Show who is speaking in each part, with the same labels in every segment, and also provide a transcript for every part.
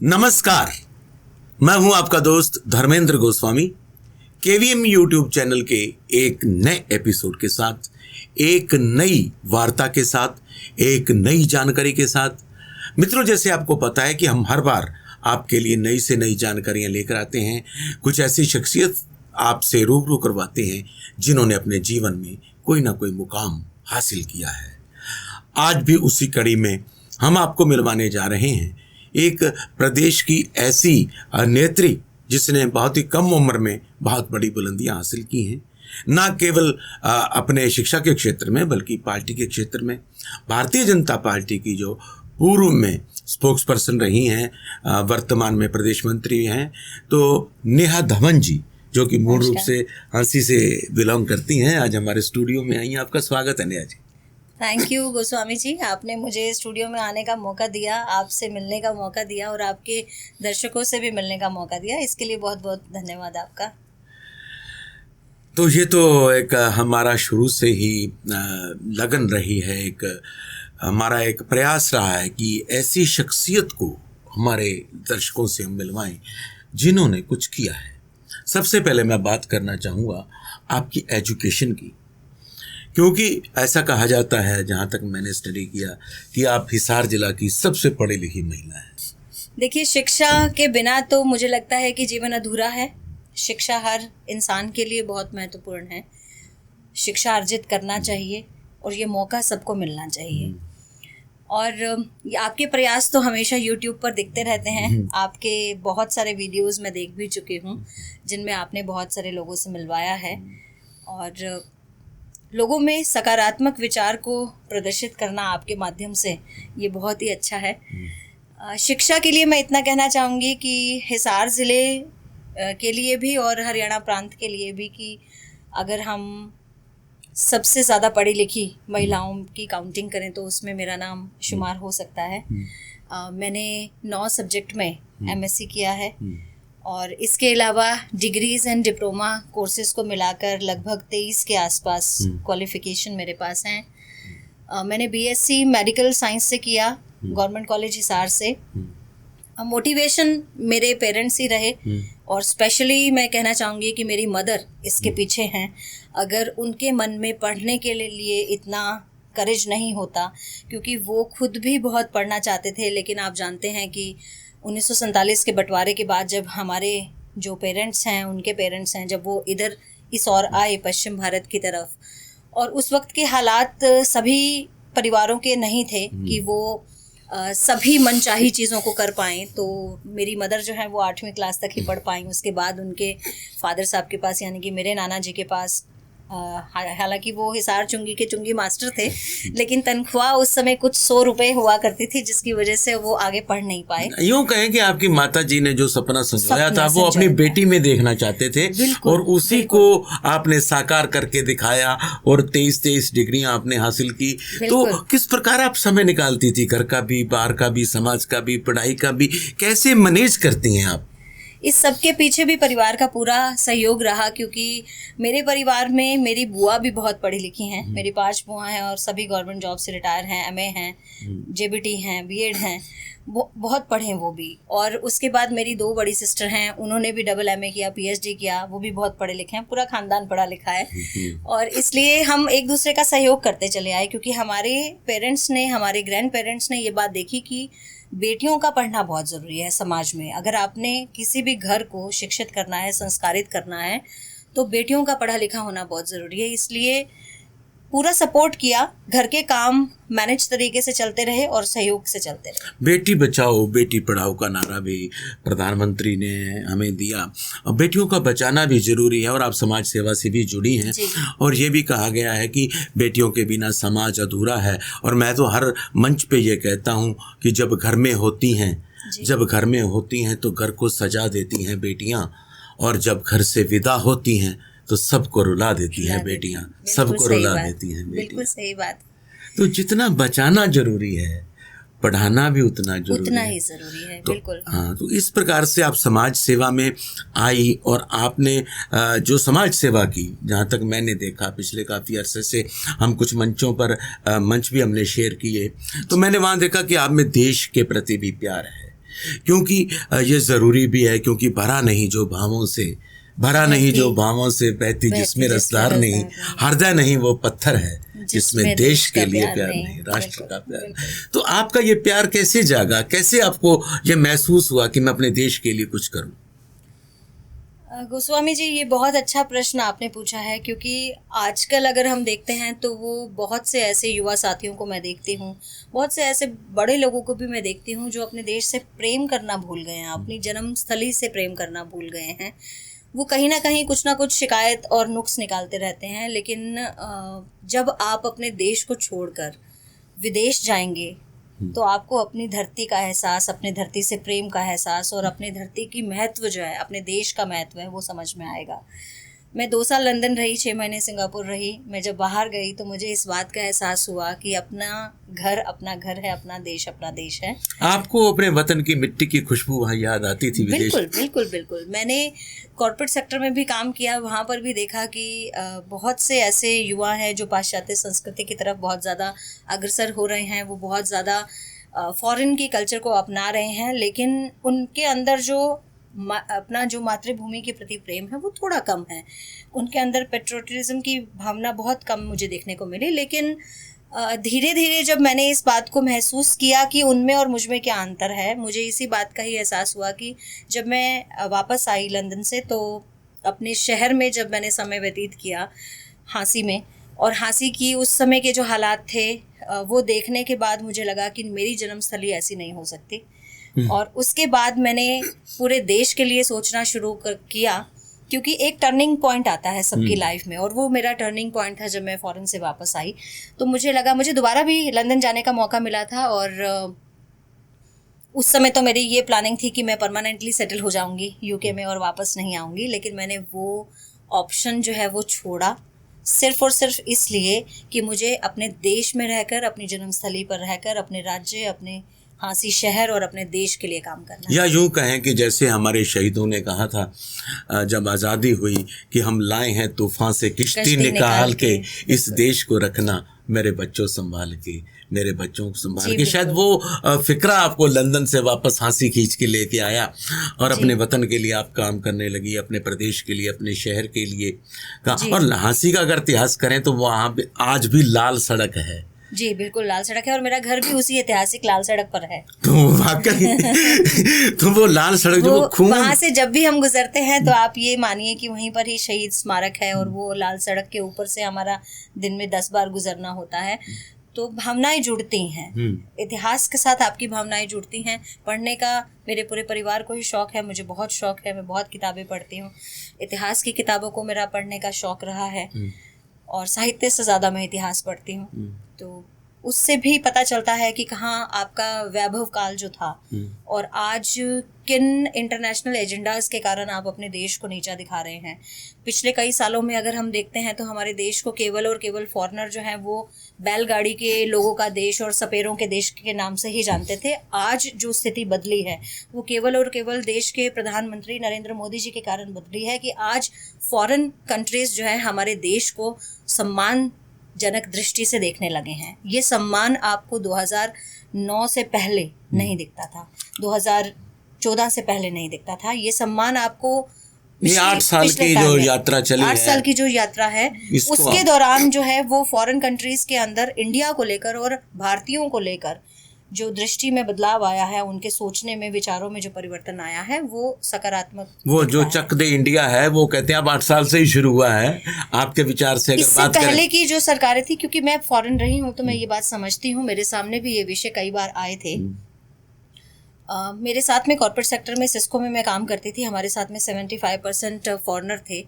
Speaker 1: नमस्कार, मैं हूं आपका दोस्त Dharmendra Goswami. KVM YouTube channel के एक नए एपिसोड के साथ, एक नई वार्ता के साथ, एक नई जानकारी के साथ। मित्रों, जैसे आपको पता है कि हम हर बार आपके लिए नई से नई जानकारियां लेकर आते हैं। कुछ ऐसी शख्सियत आपसे रूबरू करवाते हैं जिन्होंने अपने जीवन में कोई ना कोई मुकाम हासिल किया है। आज भी उसी कड़ी में हम आपको मिलवाने जा रहे हैं एक प्रदेश की ऐसी नेत्री जिसने बहुत ही कम उम्र में बहुत बड़ी बुलंदियां हासिल की हैं, ना केवल अपने शिक्षा के क्षेत्र में बल्कि पार्टी के क्षेत्र में। भारतीय जनता पार्टी की जो पूर्व में स्पोक्स पर्सन रही हैं, वर्तमान में प्रदेश मंत्री हैं, तो नेहा धवन जी, जो कि मूल रूप से हंसी से बिलोंग करती हैं, आज हमारे स्टूडियो में आई हैं। आपका स्वागत है नेहा जी।
Speaker 2: थैंक यू गोस्वामी जी, आपने मुझे स्टूडियो में आने का मौका दिया, आपसे मिलने का मौका दिया और आपके दर्शकों से भी मिलने का मौका दिया। इसके लिए बहुत बहुत धन्यवाद आपका।
Speaker 1: तो ये तो एक हमारा शुरू से ही लगन रही है, एक हमारा एक प्रयास रहा है कि ऐसी शख्सियत को हमारे दर्शकों से हम मिलवाएं जिन्होंने कुछ किया है। सबसे पहले मैं बात करना चाहूँगा आपकी एजुकेशन की, क्योंकि ऐसा कहा जाता है, जहाँ तक मैंने स्टडी किया, कि आप हिसार जिला की सबसे पढ़ी लिखी महिला हैं।
Speaker 2: देखिए, शिक्षा के बिना तो मुझे लगता है कि जीवन अधूरा है। शिक्षा हर इंसान के लिए बहुत महत्वपूर्ण है। शिक्षा अर्जित करना चाहिए और ये मौका सबको मिलना चाहिए। और आपके प्रयास तो हमेशा YouTube पर दिखते रहते हैं। आपके बहुत सारे वीडियोस मैं देख भी चुकी हूँ जिनमें आपने बहुत सारे लोगों से मिलवाया है और लोगों में सकारात्मक विचार को प्रदर्शित करना आपके माध्यम से ये बहुत ही अच्छा है। शिक्षा के लिए मैं इतना कहना चाहूँगी कि हिसार ज़िले के लिए भी और हरियाणा प्रांत के लिए भी कि अगर हम सबसे ज़्यादा पढ़ी लिखी महिलाओं की काउंटिंग करें तो उसमें मेरा नाम शुमार हो सकता है। मैंने 9 सब्जेक्ट में MSc किया है और इसके अलावा डिग्रीज़ एंड डिप्लोमा कोर्सेज़ को मिलाकर लगभग 23 के आसपास क्वालिफ़िकेशन मेरे पास हैं। मैंने BSc मेडिकल साइंस से किया, गवर्नमेंट कॉलेज हिसार से। मोटिवेशन मेरे पेरेंट्स ही रहे और स्पेशली मैं कहना चाहूँगी कि मेरी मदर इसके पीछे हैं। अगर उनके मन में पढ़ने के लिए इतना करेज नहीं होता, क्योंकि वो खुद भी बहुत पढ़ना चाहते थे, लेकिन आप जानते हैं कि 1947 के बंटवारे के बाद जब हमारे जो पेरेंट्स हैं, उनके पेरेंट्स हैं, जब वो इधर इस ओर आए पश्चिम भारत की तरफ, और उस वक्त के हालात सभी परिवारों के नहीं थे कि वो सभी मनचाही चीज़ों को कर पाएँ। तो मेरी मदर जो है वो 8वीं क्लास तक ही पढ़ पाई। उसके बाद उनके फादर साहब के पास, यानी कि मेरे नाना जी के पास, हालांकि वो हिसार चुंगी के चुंगी मास्टर थे, लेकिन तनख्वाह उस समय कुछ 100 रुपये हुआ करती थी, जिसकी वजह से वो आगे पढ़ नहीं पाए।
Speaker 1: यूँ कहें कि आपकी माता जी ने जो सपना संजोया था वो अपनी बेटी में देखना चाहते थे और उसी को आपने साकार करके दिखाया और 23 डिग्रियां आपने हासिल की। तो किस प्रकार आप समय निकालती थी, घर का भी, बाहर का भी, समाज का भी, पढ़ाई का भी, कैसे मैनेज करती हैं आप?
Speaker 2: इस सब के पीछे भी परिवार का पूरा सहयोग रहा, क्योंकि मेरे परिवार में मेरी बुआ भी बहुत पढ़ी लिखी हैं। मेरी 5 बुआ हैं और सभी गवर्नमेंट जॉब से रिटायर हैं, MA हैं, JBT हैं, BEd हैं, बहुत पढ़े हैं वो भी। और उसके बाद मेरी 2 बड़ी सिस्टर हैं, उन्होंने भी डबल MA किया, PhD किया, वो भी बहुत पढ़े लिखे हैं। पूरा खानदान पढ़ा लिखा है और इसलिए हम एक दूसरे का सहयोग करते चले आए, क्योंकि हमारे पेरेंट्स ने, हमारे ग्रैंड पेरेंट्स ने ये बात देखी कि बेटियों का पढ़ना बहुत ज़रूरी है समाज में। अगर आपने किसी भी घर को शिक्षित करना है, संस्कारित करना है, तो बेटियों का पढ़ा लिखा होना बहुत ज़रूरी है। इसलिए पूरा सपोर्ट किया, घर के काम मैनेज तरीके से चलते रहे और सहयोग से चलते रहे।
Speaker 1: बेटी बचाओ बेटी पढ़ाओ का नारा भी प्रधानमंत्री ने हमें दिया। बेटियों का बचाना भी जरूरी है और आप समाज सेवा से भी जुड़ी हैं और ये भी कहा गया है कि बेटियों के बिना समाज अधूरा है। और मैं तो हर मंच पे ये कहता हूँ कि जब घर में होती हैं तो घर को सजा देती हैं बेटियाँ, और जब घर से विदा होती हैं तो सबको रुला देती हैं बेटियां, सबको रुला देती हैं बेटियां।
Speaker 2: बिल्कुल सही बात।
Speaker 1: तो जितना बचाना जरूरी है, पढ़ाना भी उतना ही
Speaker 2: जरूरी है।
Speaker 1: तो,
Speaker 2: बिल्कुल।
Speaker 1: हाँ, तो इस प्रकार से आप समाज सेवा में आई और आपने जो समाज सेवा की, जहाँ तक मैंने देखा पिछले काफ़ी अरसे से हम कुछ मंचों पर मंच भी हमने शेयर किए, तो मैंने वहाँ देखा कि आप में देश के प्रति भी प्यार है, क्योंकि ये ज़रूरी भी है, क्योंकि भरा नहीं जो भावों से, भरा नहीं जो भावों से बहती जिसमें रसदार नहीं, हृदय नहीं वो पत्थर है जिसमें देश के लिए प्यार नहीं, राष्ट्र का प्यार। तो आपका ये प्यार कैसे जागा, कैसे आपको ये महसूस हुआ कि मैं अपने देश के लिए कुछ करूं?
Speaker 2: गोस्वामी जी, ये बहुत अच्छा प्रश्न आपने पूछा है, क्योंकि आजकल अगर हम देखते हैं तो वो बहुत से ऐसे युवा साथियों को मैं देखती हूँ, बहुत से ऐसे बड़े लोगों को भी मैं देखती हूँ जो अपने देश से प्रेम करना भूल गए हैं, अपनी जन्मस्थली से प्रेम करना भूल गए हैं। वो कहीं ना कहीं कुछ ना कुछ शिकायत और नुक्स निकालते रहते हैं, लेकिन जब आप अपने देश को छोड़कर विदेश जाएंगे तो आपको अपनी धरती का एहसास, अपने धरती से प्रेम का एहसास और अपने धरती की महत्व जो है, अपने देश का महत्व है, वो समझ में आएगा। मैं 2 साल लंदन रही, 6 महीने सिंगापुर रही। मैं जब बाहर गई तो मुझे इस बात का एहसास हुआ कि अपना घर है, अपना देश है।
Speaker 1: आपको अपने वतन की मिट्टी की खुशबू वहाँ याद आती थी विदेश?
Speaker 2: बिल्कुल। मैंने कॉर्पोरेट सेक्टर में भी काम किया, वहाँ पर भी देखा कि बहुत से ऐसे युवा हैं जो पाश्चात्य संस्कृति की तरफ बहुत ज़्यादा अग्रसर हो रहे हैं, वो बहुत ज़्यादा फॉरेन की कल्चर को अपना रहे हैं, लेकिन उनके अंदर जो अपना जो मातृभूमि के प्रति प्रेम है वो थोड़ा कम है। उनके अंदर पेट्रियोटिज्म की भावना बहुत कम मुझे देखने को मिली। लेकिन धीरे धीरे जब मैंने इस बात को महसूस किया कि उनमें और मुझ में क्या अंतर है, मुझे इसी बात का ही एहसास हुआ कि जब मैं वापस आई लंदन से, तो अपने शहर में जब मैंने समय व्यतीत किया हाँसी में, और हाँसी की उस समय के जो हालात थे वो देखने के बाद मुझे लगा कि मेरी जन्मस्थली ऐसी नहीं हो सकती। और उसके बाद मैंने पूरे देश के लिए सोचना शुरू किया, क्योंकि एक टर्निंग पॉइंट आता है सबकी लाइफ में, और वो मेरा टर्निंग पॉइंट था जब मैं फॉरेन से वापस आई। तो मुझे लगा, मुझे दोबारा भी लंदन जाने का मौका मिला था, और उस समय तो मेरी ये प्लानिंग थी कि मैं परमानेंटली सेटल हो जाऊंगी यूके में और वापस नहीं आऊंगी। लेकिन मैंने वो ऑप्शन जो है वो छोड़ा, सिर्फ और सिर्फ इसलिए कि मुझे अपने देश में रहकर, अपनी जन्मस्थली पर रहकर, अपने राज्य, अपने हाँसी शहर और अपने देश के लिए काम करना।
Speaker 1: या यूं कहें कि जैसे हमारे शहीदों ने कहा था जब आज़ादी हुई कि हम लाए हैं तूफान से किश्ती निकाल के, इस देश को रखना मेरे बच्चों संभाल के, मेरे बच्चों को संभाल के। शायद वो फिक्रा आपको लंदन से वापस हाँसी खींच के लेके आया और अपने वतन के लिए आप काम करने लगी, अपने प्रदेश के लिए, अपने शहर के लिए का। और हाँसी का अगर इतिहास करें तो वहाँ पे आज भी लाल सड़क है।
Speaker 2: जी बिल्कुल, लाल सड़क है, और मेरा घर भी उसी ऐतिहासिक लाल सड़क पर है।
Speaker 1: तो वाकई तो वो लाल सड़क जो खून,
Speaker 2: वहाँ से जब भी हम गुजरते हैं तो आप ये मानिए कि वहीं पर ही शहीद स्मारक है, और वो लाल सड़क के ऊपर से हमारा दिन में 10 बार गुजरना होता है। तो भावनाएं जुड़ती हैं, इतिहास के साथ आपकी भावनाएं जुड़ती हैं। पढ़ने का मेरे पूरे परिवार को ही शौक है, मुझे बहुत शौक है, मैं बहुत किताबें पढ़ती हूँ। इतिहास की किताबों को मेरा पढ़ने का शौक रहा है, और साहित्य से ज़्यादा मैं इतिहास पढ़ती हूँ। तो उससे भी पता चलता है कि कहाँ आपका वैभव काल जो था, और आज किन इंटरनेशनल एजेंडाज के कारण आप अपने देश को नीचा दिखा रहे हैं। पिछले कई सालों में अगर हम देखते हैं तो हमारे देश को केवल और केवल फॉरेनर जो हैं वो बैलगाड़ी के लोगों का देश और सपेरों के देश के नाम से ही जानते थे। आज जो स्थिति बदली है वो केवल और केवल देश के प्रधानमंत्री नरेंद्र मोदी जी के कारण बदली है, कि आज फॉरेन कंट्रीज जो है हमारे देश को सम्मान जनक दृष्टि से देखने लगे हैं। ये सम्मान आपको 2009 से पहले नहीं दिखता था, 2014 से पहले नहीं दिखता था। ये सम्मान आपको
Speaker 1: ये 8 साल की जो यात्रा चली है,
Speaker 2: 8 साल की जो यात्रा है, उसके दौरान जो है वो फॉरेन कंट्रीज के अंदर इंडिया को लेकर और भारतीयों को लेकर जो दृष्टि में बदलाव आया है, उनके सोचने में, विचारों में जो परिवर्तन आया है, वो सकारात्मक। वो
Speaker 1: जो चक दे इंडिया है वो कहते हैं अब 8 साल से ही शुरू हुआ है। आपके विचार से अगर बात करें,
Speaker 2: पहले की जो सरकारें थी, क्योंकि मैं फॉरेन रही हूँ तो मैं ये बात समझती हूँ, मेरे सामने भी ये विषय कई बार आए थे। मेरे साथ में कॉर्पोरेट सेक्टर में सिस्को में मैं काम करती थी, हमारे साथ में 75% फॉरेनर थे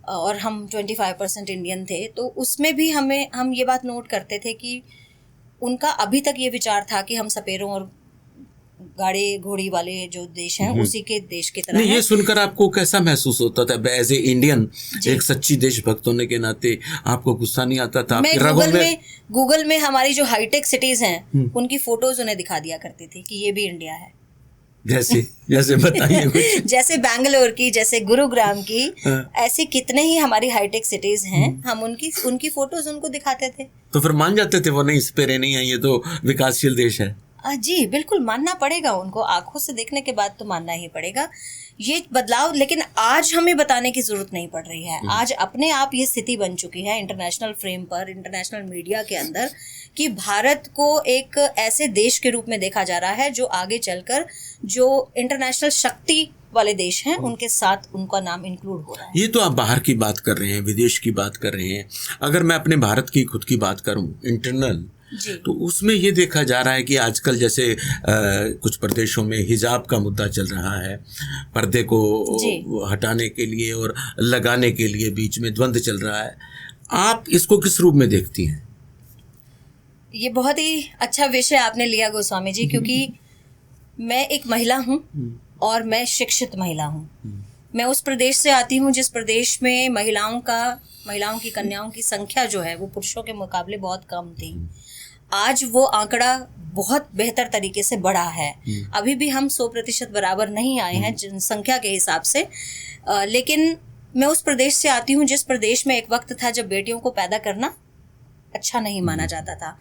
Speaker 2: और हम 25% इंडियन थे। तो उसमें भी हम ये बात नोट करते थे कि उनका अभी तक ये विचार था कि हम सपेरों और गाड़ी घोड़ी वाले जो देश हैं उसी के देश की तरह।
Speaker 1: ये सुनकर आपको कैसा महसूस होता था एज ए इंडियन, एक सच्ची देशभक्त होने के नाते आपको गुस्सा नहीं आता था?
Speaker 2: मैं गूगल में हमारी जो हाईटेक सिटीज हैं उनकी फोटोज उन्हें दिखा दिया करती थी कि ये भी इंडिया है।
Speaker 1: जैसे बताइए कुछ।
Speaker 2: जैसे बैंगलोर की, जैसे गुरुग्राम की, ऐसे कितने ही हमारी हाईटेक सिटीज हैं, हम उनकी फोटोज उनको दिखाते थे।
Speaker 1: तो फिर मान जाते थे वो नहीं, सपेरे नहीं है, ये तो विकासशील देश है।
Speaker 2: जी बिल्कुल मानना पड़ेगा उनको, आंखों से देखने के बाद तो मानना ही पड़ेगा ये बदलाव। लेकिन आज हमें बताने की जरूरत नहीं पड़ रही है, आज अपने आप ये स्थिति बन चुकी है इंटरनेशनल फ्रेम पर, इंटरनेशनल मीडिया के अंदर, कि भारत को एक ऐसे देश के रूप में देखा जा रहा है जो आगे चलकर जो इंटरनेशनल शक्ति वाले देश हैं उनके साथ उनका नाम इंक्लूड हो रहा है।
Speaker 1: ये तो आप बाहर की बात कर रहे हैं, विदेश की बात कर रहे हैं। अगर मैं अपने भारत की खुद की बात करूं इंटरनल, तो उसमें ये देखा जा रहा है कि आजकल जैसे कुछ प्रदेशों में हिजाब का मुद्दा चल रहा है, पर्दे को हटाने के लिए और लगाने के लिए बीच में द्वंद्व चल रहा है। आप इसको किस रूप में देखती हैं?
Speaker 2: ये बहुत ही अच्छा विषय आपने लिया गोस्वामी जी, क्योंकि मैं एक महिला हूँ और मैं शिक्षित महिला हूँ। मैं उस प्रदेश से आती हूँ जिस प्रदेश में महिलाओं की कन्याओं की संख्या जो है वो पुरुषों के मुकाबले बहुत कम थी। आज वो आंकड़ा बहुत बेहतर तरीके से बढ़ा है। अभी भी हम 100% बराबर नहीं आए हैं जनसंख्या के हिसाब से, लेकिन मैं उस प्रदेश से आती हूँ जिस प्रदेश में एक वक्त था जब बेटियों को पैदा करना अच्छा नहीं माना जाता था।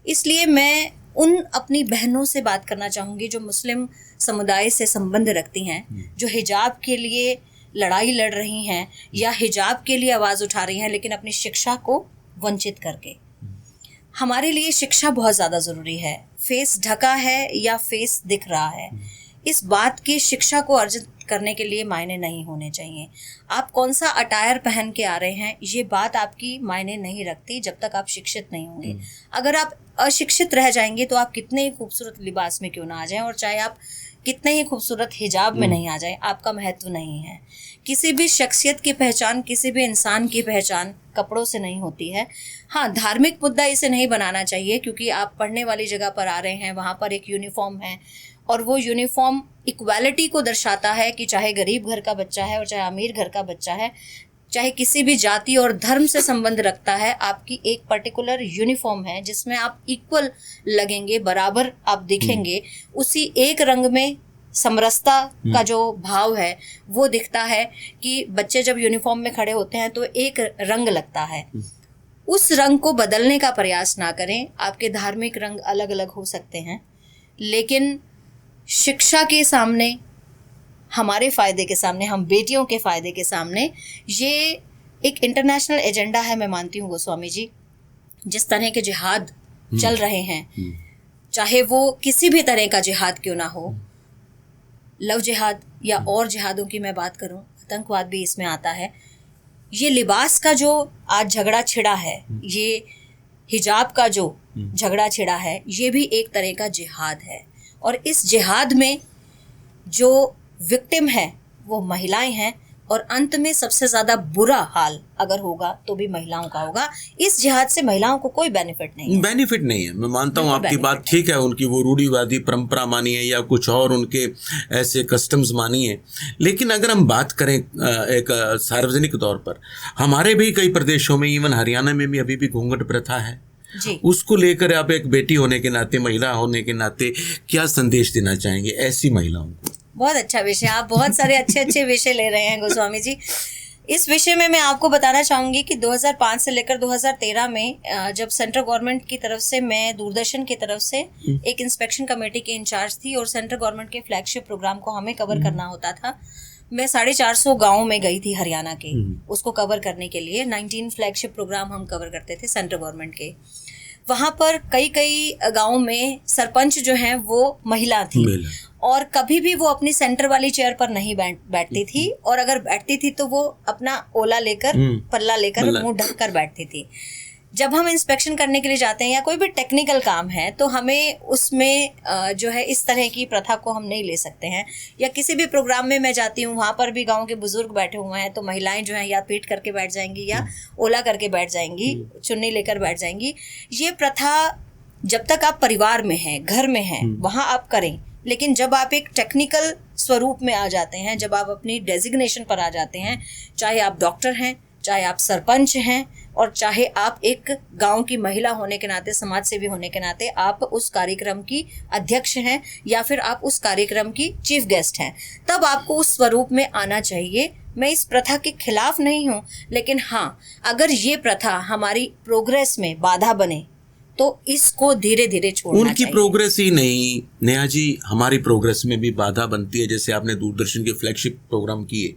Speaker 2: इसलिए मैं उन अपनी बहनों से बात करना चाहूँगी जो मुस्लिम समुदाय से संबंध रखती हैं, जो हिजाब के लिए लड़ाई लड़ रही हैं या हिजाब के लिए आवाज़ उठा रही हैं, लेकिन अपनी शिक्षा को वंचित करके। हमारे लिए शिक्षा बहुत ज़्यादा ज़रूरी है। फेस ढका है या फेस दिख रहा है, इस बात की शिक्षा को अर्जित करने के लिए मायने नहीं होने चाहिए। आप कौन सा अटायर पहन के आ रहे हैं ये बात आपकी मायने नहीं रखती जब तक आप शिक्षित नहीं होंगे। अगर आप अशिक्षित रह जाएंगे तो आप कितने ही खूबसूरत लिबास में क्यों ना आ जाएं, और चाहे आप कितने ही खूबसूरत हिजाब में नहीं आ जाएं, आपका महत्व नहीं है। किसी भी शख्सियत की पहचान, किसी भी इंसान की पहचान कपड़ों से नहीं होती है। हाँ, धार्मिक मुद्दा इसे नहीं बनाना चाहिए, क्योंकि आप पढ़ने वाली जगह पर आ रहे हैं, वहाँ पर एक यूनिफॉर्म है और वो यूनिफॉर्म इक्वालिटी को दर्शाता है कि चाहे गरीब घर का बच्चा है और चाहे अमीर घर का बच्चा है, चाहे किसी भी जाति और धर्म से संबंध रखता है, आपकी एक पर्टिकुलर यूनिफॉर्म है जिसमें आप इक्वल लगेंगे, बराबर आप दिखेंगे। उसी एक रंग में समरसता का जो भाव है वो दिखता है कि बच्चे जब यूनिफॉर्म में खड़े होते हैं तो एक रंग लगता है। उस रंग को बदलने का प्रयास ना करें। आपके धार्मिक रंग अलग अलग हो सकते हैं, लेकिन शिक्षा के सामने, हमारे फ़ायदे के सामने, हम बेटियों के फ़ायदे के सामने, ये एक इंटरनेशनल एजेंडा है। मैं मानती हूँ गोस्वामी जी, जिस तरह के जिहाद चल रहे हैं, चाहे वो किसी भी तरह का जिहाद क्यों ना हो, लव जिहाद या और जिहादों की मैं बात करूं, आतंकवाद भी इसमें आता है। ये लिबास का जो आज झगड़ा छिड़ा है, ये हिजाब का जो झगड़ा छिड़ा है, ये भी एक तरह का जिहाद है। और इस जिहाद में जो विक्टिम है वो महिलाएं हैं, और अंत में सबसे ज़्यादा बुरा हाल अगर होगा तो भी महिलाओं का होगा। इस जिहाद से महिलाओं को कोई बेनिफिट नहीं है।
Speaker 1: बेनिफिट नहीं है, मैं मानता हूँ आपकी बात ठीक है। उनकी वो रूढ़िवादी परंपरा मानी है या कुछ और उनके ऐसे कस्टम्स मानी है, लेकिन अगर हम बात करें एक सार्वजनिक तौर पर, हमारे भी कई प्रदेशों में, इवन हरियाणा में भी अभी भी घूंघट प्रथा है
Speaker 2: जी।
Speaker 1: उसको लेकर आप एक बेटी होने के नाते, महिला होने के नाते क्या संदेश देना चाहेंगे ऐसी महिलाओं को?
Speaker 2: बहुत अच्छा विषय, आप बहुत सारे अच्छे विषय ले रहे हैं गोस्वामी जी। इस विषय में मैं आपको बताना चाहूँगी कि 2005 से लेकर 2013 में जब सेंट्रल गवर्नमेंट की तरफ से, मैं दूरदर्शन की तरफ से एक इंस्पेक्शन कमेटी की इंचार्ज थी और सेंट्रल गवर्नमेंट के फ्लैगशिप प्रोग्राम को हमें कवर करना होता था। मैं 450 गाँव में गई थी हरियाणा के, उसको कवर करने के लिए। 19 फ्लैगशिप प्रोग्राम हम कवर करते थे सेंट्रल गवर्नमेंट के। वहाँ पर कई गाँव में सरपंच जो हैं वो महिला थी, और कभी भी वो अपनी सेंटर वाली चेयर पर नहीं बैठती थी, और अगर बैठती थी तो वो अपना ओला लेकर, पल्ला लेकर मुंह ढक कर बैठती थी। जब हम इंस्पेक्शन करने के लिए जाते हैं या कोई भी टेक्निकल काम है तो हमें उसमें जो है इस तरह की प्रथा को हम नहीं ले सकते हैं। या किसी भी प्रोग्राम में मैं जाती हूँ, वहाँ पर भी गांव के बुजुर्ग बैठे हुए हैं तो महिलाएं जो हैं या पीठ करके बैठ जाएंगी या ओला करके बैठ जाएंगी, चुन्नी लेकर बैठ जाएंगी। ये प्रथा जब तक आप परिवार में हैं, घर में हैं, वहाँ आप करें, लेकिन जब आप एक टेक्निकल स्वरूप में आ जाते हैं, जब आप अपनी डेजिग्नेशन पर आ जाते हैं, चाहे आप डॉक्टर हैं, चाहे आप सरपंच हैं, और चाहे आप एक गांव की महिला होने के नाते, समाज सेवी होने के नाते आप उस कार्यक्रम की अध्यक्ष हैं या फिर आप उस कार्यक्रम की चीफ गेस्ट हैं, तब आपको उस स्वरूप में आना चाहिए। मैं इस प्रथा के खिलाफ नहीं हूँ, लेकिन हाँ, अगर ये प्रथा हमारी प्रोग्रेस में बाधा बने तो इसको धीरे धीरे छोड़ना
Speaker 1: उनकी
Speaker 2: चाहिए।
Speaker 1: प्रोग्रेस ही नहीं नेहा जी, हमारी प्रोग्रेस में भी बाधा बनती है। जैसे आपने दूरदर्शन के फ्लैगशिप प्रोग्राम किए,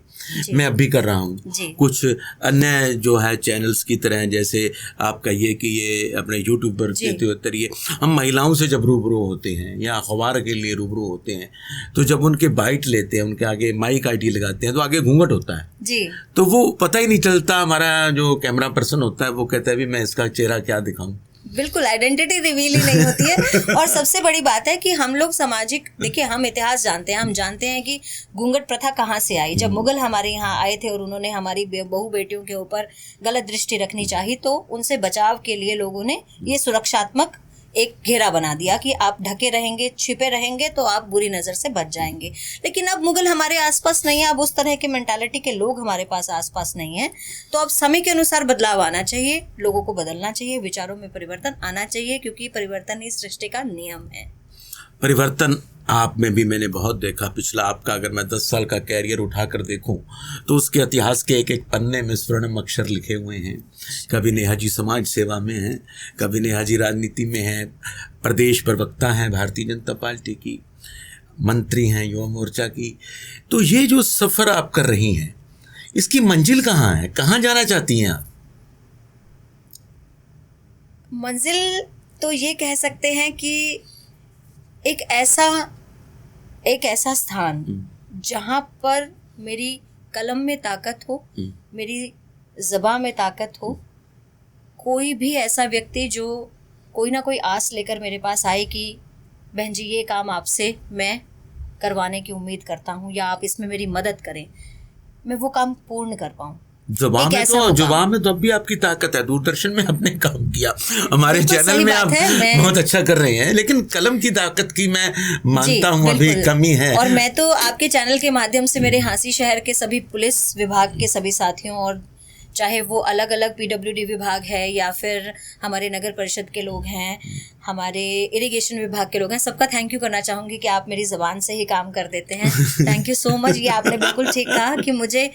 Speaker 1: मैं अब भी कर रहा हूँ।
Speaker 2: जी।
Speaker 1: कुछ अन्य जो है चैनल्स की तरह, जैसे आपका ये कि ये अपने यूट्यूब पर के जरिए हम महिलाओं से जब रूबरू होते हैं या अखबार के लिए रूबरू होते हैं, तो जब उनके बाइट लेते हैं, उनके आगे माइक आईटी लगाते हैं, तो आगे घूंघट होता है
Speaker 2: जी।
Speaker 1: तो वो पता ही नहीं चलता। हमारा जो कैमरा पर्सन होता है वो कहता है भी मैं इसका चेहरा क्या दिखाऊं।
Speaker 2: बिल्कुल आइडेंटिटी रिवील ही नहीं होती है। और सबसे बड़ी बात है कि हम लोग सामाजिक, देखिए हम इतिहास जानते हैं, हम जानते हैं कि घूंघट प्रथा कहाँ से आई। जब मुगल हमारे यहाँ आए थे और उन्होंने हमारी बहू बेटियों के ऊपर गलत दृष्टि रखनी चाहिए, तो उनसे बचाव के लिए लोगों ने ये सुरक्षात्मक एक घेरा बना दिया कि आप ढके रहेंगे, छिपे रहेंगे तो आप बुरी नज़र से बच जाएंगे। लेकिन अब मुगल हमारे आसपास नहीं है, अब उस तरह के मेंटालिटी के लोग हमारे पास आसपास नहीं है। तो अब समय के अनुसार बदलाव आना चाहिए, लोगों को बदलना चाहिए, विचारों में परिवर्तन आना चाहिए, क्योंकि परिवर्तन ही सृष्टि का नियम है।
Speaker 1: परिवर्तन आप में भी मैंने बहुत देखा। पिछला आपका अगर मैं 10 साल का कैरियर उठाकर देखूं तो उसके इतिहास के एक एक पन्ने में स्वर्णिम अक्षर लिखे हुए हैं। कभी नेहा जी समाज सेवा में हैं, कभी नेहा जी राजनीति में हैं, प्रदेश प्रवक्ता हैं भारतीय जनता पार्टी की, मंत्री हैं युवा मोर्चा की। तो ये जो सफ़र आप कर रही हैं, इसकी मंजिल कहाँ है? कहाँ जाना चाहती हैं आप?
Speaker 2: मंजिल तो ये कह सकते हैं कि एक ऐसा स्थान जहाँ पर मेरी कलम में ताकत हो, मेरी ज़बां में ताकत हो। कोई भी ऐसा व्यक्ति जो कोई ना कोई आस लेकर मेरे पास आए कि बहन जी ये काम आपसे मैं करवाने की उम्मीद करता हूँ या आप इसमें मेरी मदद करें, मैं वो काम पूर्ण कर पाऊँ।
Speaker 1: जुबान में तो अब भी आपकी ताकत है। दूरदर्शन में आपने काम किया, हमारे चैनल में आप बहुत अच्छा कर रहे हैं, लेकिन कलम की ताकत की मैं मानता हूँ अभी कमी है।
Speaker 2: और मैं तो आपके चैनल के माध्यम से मेरे हांसी शहर के सभी पुलिस विभाग के सभी साथियों, और चाहे वो अलग अलग पीडब्ल्यूडी विभाग है या फिर हमारे नगर परिषद के लोग हैं, हमारे इरिगेशन विभाग के लोग हैं, सबका थैंक यू करना चाहूँगी कि आप मेरी ज़बान से ही काम कर देते हैं। Thank you so much. ये आपने बिल्कुल ठीक कहा कि मुझे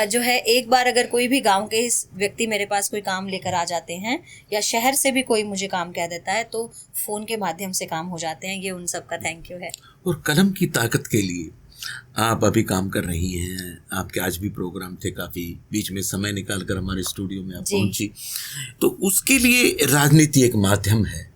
Speaker 2: जो है एक बार अगर कोई भी गांव के व्यक्ति मेरे पास कोई काम लेकर आ जाते हैं या शहर से भी कोई मुझे काम कह देता है तो फ़ोन के माध्यम से काम हो जाते हैं। ये उन सबका थैंक यू है।
Speaker 1: और कलम की ताकत के लिए आप अभी काम कर रही हैं। आपके आज भी प्रोग्राम थे, काफ़ी बीच में समय निकाल कर हमारे स्टूडियो में आप पहुंची। तो उसके लिए राजनीति एक माध्यम है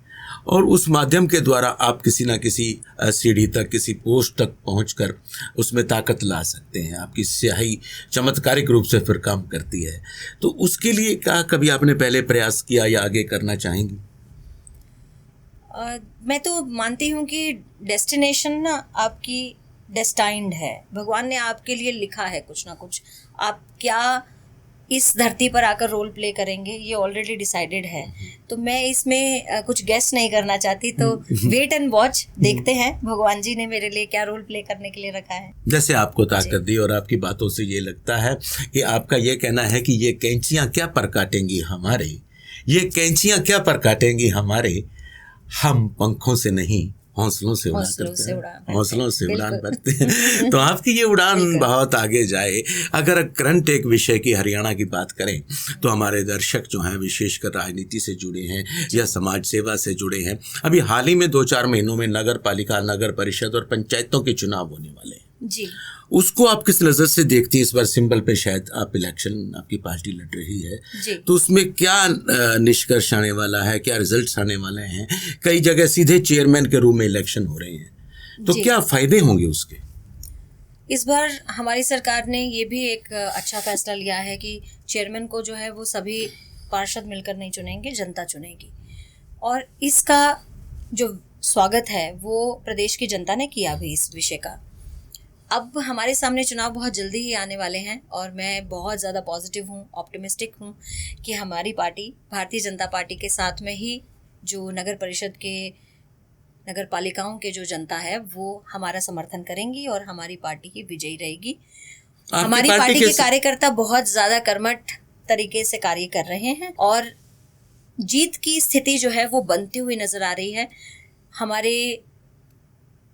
Speaker 1: और उस माध्यम के द्वारा आप किसी ना किसी सीढ़ी तक, किसी पोस्ट तक पहुंचकर उसमें ताकत ला सकते हैं। आपकी स्याही चमत्कारिक रूप से फिर काम करती है। तो उसके लिए क्या कभी आपने पहले प्रयास किया या आगे करना चाहेंगी?
Speaker 2: मैं तो मानती हूँ कि डेस्टिनेशन ना आपकी डेस्टाइंड है। भगवान ने आपके लिए लिखा है कुछ ना कुछ। आप क्या इस धरती पर आकर रोल प्ले करेंगे ये ऑलरेडी डिसाइडेड है। तो मैं इसमें कुछ गेस नहीं करना चाहती। तो वेट एंड वॉच, देखते हैं भगवान जी ने मेरे लिए क्या रोल प्ले करने के लिए रखा है।
Speaker 1: जैसे आपको ताकत दी और आपकी बातों से ये लगता है कि आपका ये कहना है कि ये कैंचियाँ क्या पर काटेंगी हमारे, ये कैंचियाँ क्या पर काटेंगी हमारे, हम पंखों से नहीं हौसलों से उड़ान भरते हैं। तो आपकी ये उड़ान बहुत आगे जाए। अगर करंट एक विषय की हरियाणा की बात करें तो हमारे दर्शक जो हैं विशेषकर राजनीति से जुड़े हैं या समाज सेवा से जुड़े हैं। अभी हाल ही में 2-4 महीनों में नगर पालिका, नगर परिषद और पंचायतों के चुनाव होने वाले हैं
Speaker 2: जी।
Speaker 1: उसको आप किस नज़र से देखती हैं? इस बार सिंबल पे शायद आप इलेक्शन, आपकी पार्टी लड़ रही है
Speaker 2: जी।
Speaker 1: तो उसमें क्या निष्कर्ष आने वाला है, क्या रिजल्ट्स आने वाले हैं? कई जगह सीधे चेयरमैन के रूप में इलेक्शन हो रहे हैं, तो क्या फायदे होंगे उसके?
Speaker 2: इस बार हमारी सरकार ने ये भी एक अच्छा फैसला लिया है कि चेयरमैन को जो है वो सभी पार्षद मिलकर नहीं चुनेंगे, जनता चुनेगी। और इसका जो स्वागत है वो प्रदेश की जनता ने किया भी इस विषय का। अब हमारे सामने चुनाव बहुत जल्दी ही आने वाले हैं और मैं बहुत ज़्यादा पॉजिटिव हूँ, ऑप्टिमिस्टिक हूँ कि हमारी पार्टी, भारतीय जनता पार्टी के साथ में ही जो नगर परिषद के, नगर पालिकाओं के जो जनता है वो हमारा समर्थन करेंगी और हमारी पार्टी ही विजयी रहेगी। हमारी पार्टी के कार्यकर्ता बहुत ज़्यादा कर्मठ तरीके से कार्य कर रहे हैं और जीत की स्थिति जो है वो बनती हुई नज़र आ रही है। हमारे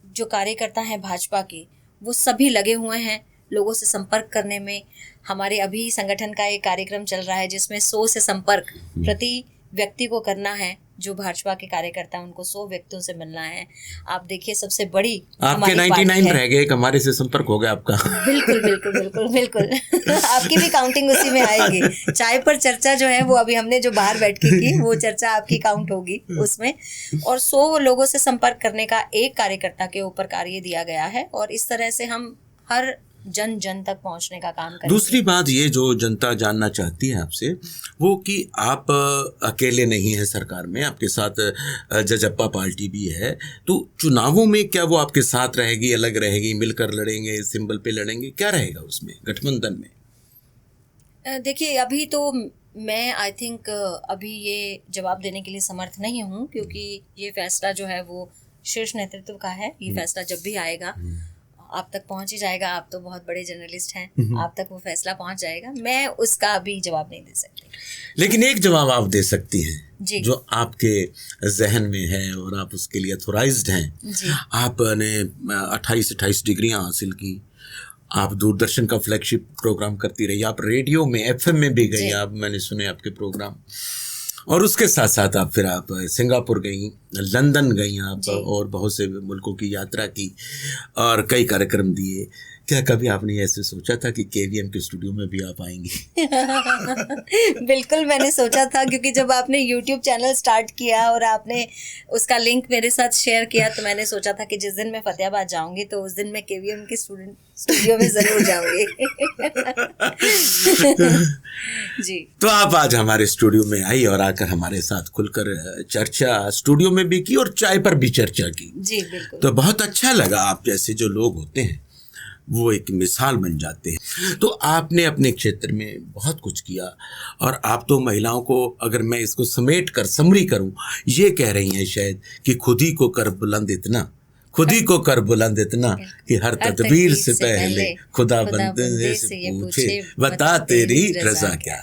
Speaker 2: जो कार्यकर्ता हैं भाजपा के, वो सभी लगे हुए हैं लोगों से संपर्क करने में। हमारे अभी संगठन का एक कार्यक्रम चल रहा है जिसमें 100 से संपर्क प्रति व्यक्ति को करना है जो भाजपा के कार्यकर्ता हैं उनको 100 व्यक्तियों से मिलना है। आप देखिए सबसे बड़ी
Speaker 1: आपके
Speaker 2: हमारी
Speaker 1: 99
Speaker 2: पार्टी है।
Speaker 1: रह गए, एक हमारे से संपर्क हो गया आपका।
Speaker 2: बिल्कुल बिल्कुल बिल्कुल बिल्कुल आपकी भी काउंटिंग उसी में आएगी। चाय पर चर्चा जो है वो अभी हमने जो बाहर बैठ के की वो चर्चा आपकी काउंट होगी उसमें। और 100 लोगों से संपर्क करने का एक कार्यकर्ता के ऊपर कार्य दिया गया है और इस तरह से हम हर जन जन तक पहुंचने का काम करेंगे।
Speaker 1: दूसरी बात ये जो जनता जानना चाहती है आपसे वो कि आप अकेले नहीं हैं सरकार में, आपके साथ जजप्पा पार्टी भी है, तो चुनावों में क्या वो आपके साथ रहेगी, अलग रहेगी, मिलकर लड़ेंगे, सिंबल पे लड़ेंगे, क्या रहेगा उसमें गठबंधन में?
Speaker 2: देखिए अभी तो मैं आई थिंक अभी ये जवाब देने के लिए समर्थ नहीं हूँ, क्योंकि ये फैसला जो है वो शीर्ष नेतृत्व का है। ये फैसला जब भी आएगा आप तक पहुंच ही जाएगा। आप तो बहुत बड़े जर्नलिस्ट हैं, आप तक वो फैसला पहुंच जाएगा। मैं उसका अभी जवाब नहीं दे सकती।
Speaker 1: लेकिन एक जवाब आप दे सकती हैं
Speaker 2: जी।
Speaker 1: जो आपके जहन में है और आप उसके लिए अथोराइज्ड हैं।
Speaker 2: जी।
Speaker 1: आपने 28 डिग्रियां हासिल की, आप दूरदर्शन का फ्लैगशिप प्रोग्राम करती रही, आप रेडियो में एफएम में भी गई, आप मैंने सुने आपके प्रोग्राम, और उसके साथ साथ आप फिर आप सिंगापुर गई, लंदन गई आप, और बहुत से मुल्कों की यात्रा की और कई कार्यक्रम दिए। क्या कभी आपने ऐसे सोचा था कि केवीएम के स्टूडियो में भी आप आएंगी?
Speaker 2: बिल्कुल मैंने सोचा था, क्योंकि जब आपने यूट्यूब चैनल स्टार्ट किया और आपने उसका लिंक मेरे साथ शेयर किया तो मैंने सोचा था कि जिस दिन मैं फतेहाबाद जाऊंगी तो उस दिन मैं केवीएम के स्टूडियो में जरूर जाऊंगी। जी।
Speaker 1: तो आप आज हमारे स्टूडियो में आई और आकर हमारे साथ खुलकर चर्चा स्टूडियो में भी की और चाय पर भी चर्चा की।
Speaker 2: जी बिल्कुल।
Speaker 1: तो बहुत अच्छा लगा। आप जैसे जो लोग होते हैं वो एक मिसाल बन जाते हैं। तो आपने अपने क्षेत्र में बहुत कुछ किया और आप तो महिलाओं को, अगर मैं इसको समेट कर समरी करूं, ये कह रही हैं शायद कि खुद ही को कर बुलंद इतना, खुद ही को कर बुलंद इतना कि हर तदबीर से पहले खुदा बंदे से पूछे बता तेरी रजा क्या।